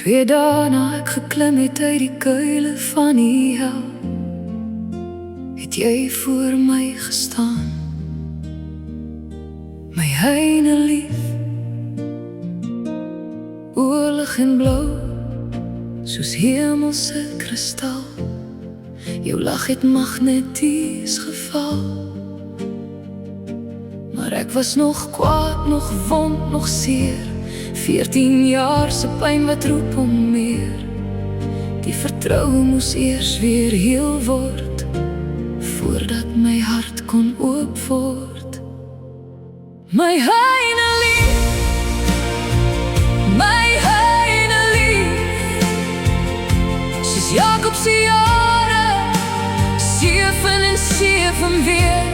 weet daarna ek geklim het uit die kuile van die hel, het jy voor my gestaan, my heine lief, oorlig en blauw, soos hemelse kristal. Jou lach het magneties geval, maar ek was nog kwaad, nog wond, nog seer. 14 jaar se pyn wat roep om meer. Die vertroue moes eers weer heel word, voordat my hart kon oop word. My heine lief, my heine lief, soos Jakob se jare, 7 en 7 weer.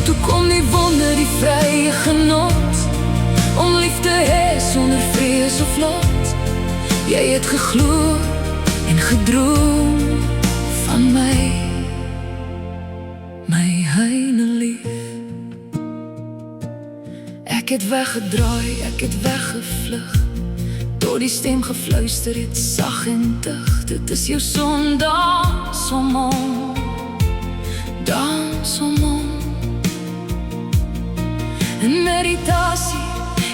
Toe kom die wonder, die vrye genot, om lief te hê sonder vrees of lot. Jy het geglo en gedroom van my, my heine lief. Ek het weggedraai, ek het weggevlug, tot die stem gefluister het sag en dig. Dit is jou son, dans om hom, dans om hom. In meditasie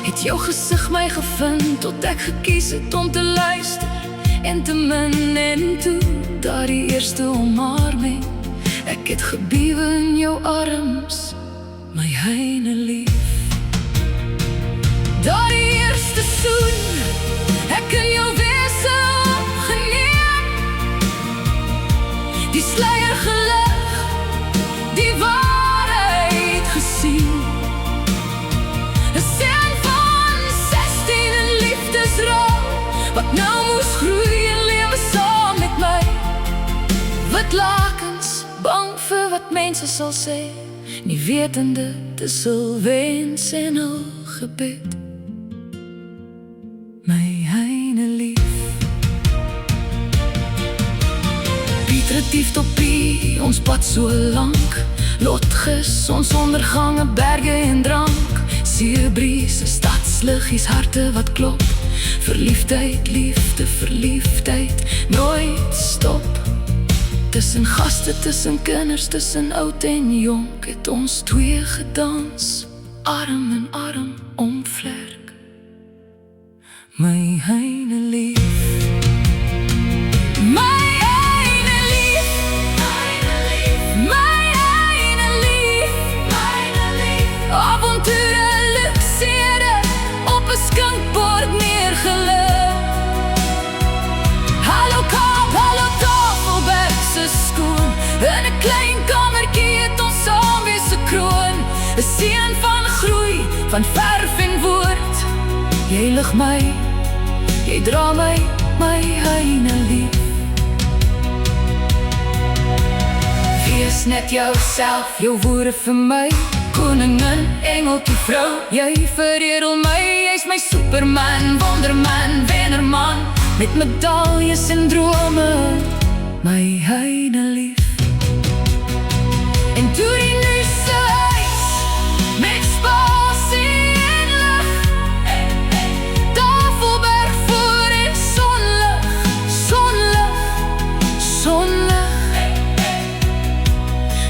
het jou gesig my gevind, tot ek gekies het om te luister en te min. En toe, daar die eerste omarming, ek het gebiewe in jou arms, my heine lief. Daar die eerste soen, ek in jou wese opgeneem, die sluier gelig, die waarheid gesien. Wat nou moes groei en lewe saam met my. Wit lakens, bang vir wat mense sal sê, nie wetende, dis al wens en al gebed. My heine lief, Piet retief toppie, ons pad so lank, lotges, ons ondergange, berge en drank, seebrise, stadsliggies, harte wat klop. Verliefdheid, liefde, verliefdheid, nooit stop. Tussen gaste, tussen kinders, tussen oud en jonk, het ons twee gedans, arm in arm omvlerk. My heine lief, my heine lief, my heine lief, my heine lief. Avonture, luksede, op 'n skinkbord neergeleg. Hallo Kaap, hallo Tafelbergse skoon, in 'n klein kamertjie het ons saam wees 'n kroon. 'n Seën van groei, van verf en woord. Jy lig my, jy dra my, my heine lief. Wees net jouself, jou woorde vir my, koningin, engeltjie vrou. Jy veredel my, jy's my superman, wonderman, wennerman, met medaljes en drome, my heine lief. En toe die nuuse huis, met spasie en lig, Tafelberg voor en sonlig, sonlig, sonlig.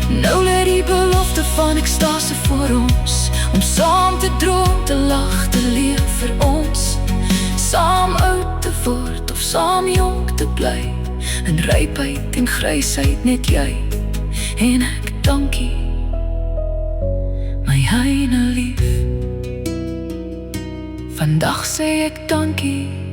Nou lê die belofte van ekstase voor ons, om saam te droom, te lag, te leef vir ons. Saam oud te word of saam jong te bly, in rypheid en grysheid net jy en ek. Dankie, my heine lief. Vandag sê ek dankie.